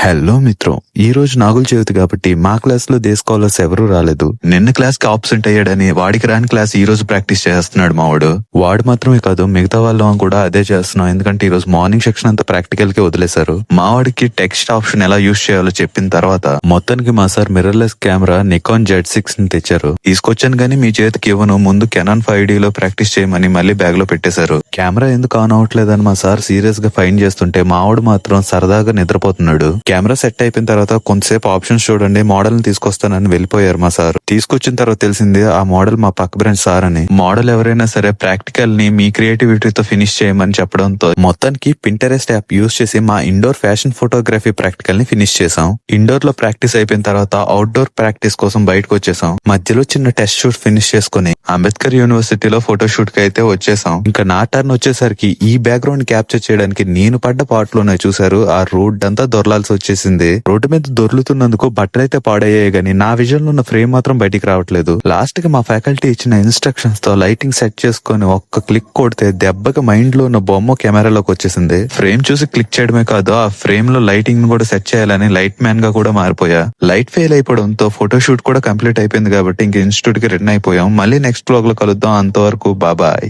Hello మిత్రం, ఈ రోజు నాగుల చవితి కాబట్టి మా క్లాస్ లో డే స్కాలర్స్ ఎవరూ రాలేదు. నిన్న క్లాస్ కి ఆబ్సెంట్ అయ్యాడని వాడికి రాని క్లాస్ ఈ రోజు ప్రాక్టీస్ చేస్తున్నాడు మావాడు. వాడు మాత్రమే కాదు, మిగతా వాళ్ళం కూడా అదే చేస్తున్నాం. ఎందుకంటే ఈ రోజు మార్నింగ్ సెక్షన్ అంతా ప్రాక్టికల్ కి వదిలేశారు. మావాడికి టెక్స్ట్ ఆప్షన్ ఎలా యూజ్ చేయాలో చెప్పిన తర్వాత మొత్తానికి మా sir mirrorless camera Nikon Z6 ని తెచ్చారు. తీసుకొచ్చాను గానీ మీ చేతికి ఇవ్వను, ముందు కెనాన్ 5D లో ప్రాక్టీస్ చేయమని మళ్ళీ బ్యాగ్ లో పెట్టేశారు. కెమెరా ఎందుకు ఆన్ అవట్లేదని మా సార్ సీరియస్ గా ఫైన్ చేస్తుంటే మావాడు మాత్రం సరదాగా నిద్రపోతున్నాడు. కెమెరా సెట్ అయిపోయిన తర్వాత కొంతసేపు ఆప్షన్స్ చూడండి, మోడల్ ని తీసుకొస్తానని వెళ్ళిపోయారు మా సార్. తీసుకొచ్చిన తర్వాత తెలిసింది ఆ మోడల్ మా పక్క బ్రాంచ్ సార్ అని. మోడల్ ఎవరైనా సరే ప్రాక్టికల్ ని మీ క్రియేటివిటీతో ఫినిష్ చేయమని చెప్పడంతో మొత్తానికి పింటరెస్ట్ యాప్ యూజ్ చేసి మా ఇండోర్ ఫ్యాషన్ ఫోటోగ్రఫీ ప్రాక్టికల్ ని ఫినిష్ చేసాం. ఇండోర్ లో ప్రాక్టీస్ అయిపోయిన తర్వాత అవుట్డోర్ ప్రాక్టీస్ కోసం బయటకు వచ్చేసాం. మధ్యలో చిన్న టెస్ట్ షూట్ ఫినిష్ చేసుకుని అంబేద్కర్ యూనివర్సిటీలో ఫోటో షూట్ కి అయితే వచ్చేసాం. ఇంకా నా టర్న్ వచ్చేసరికి ఈ బ్యాక్గ్రౌండ్ క్యాప్చర్ చేయడానికి నేను పడ్డ పార్ట్ లోనే చూసారు, ఆ రోడ్ అంతా దొరలాల్సి వచ్చేసింది. రోడ్డు మీద దొర్లుతున్నందుకు బట్టలైతే పాడయ్యాయి గానీ నా విజన్ లో ఉన్న ఫ్రేమ్ మాత్రం బయటికి రావట్లేదు. లాస్ట్ కి మా ఫ్యాకల్టీ ఇచ్చిన ఇన్స్ట్రక్షన్స్ తో లైటింగ్ సెట్ చేసుకుని ఒక్క క్లిక్ కొడితే దెబ్బకి మైండ్ లో ఉన్న బొమ్మ కెమెరాలోకి వచ్చేసింది. ఫ్రేమ్ చూసి క్లిక్ చేయడమే కాదు, ఆ ఫ్రేమ్ లో లైటింగ్ ని కూడా సెట్ చేయాలని లైట్ మ్యాన్ గా కూడా మారిపోయా. లైట్ ఫెయిల్ అయిపోవడంతో ఫోటో షూట్ కూడా కంప్లీట్ అయిపోయింది కాబట్టి ఇంక ఇన్స్టిట్యూట్ కి రిటర్న్ అయిపోయాం. మళ్ళీ నెక్స్ట్ బ్లాగ్ లో కలుద్దాం. అంతవరకు బాబాయ్.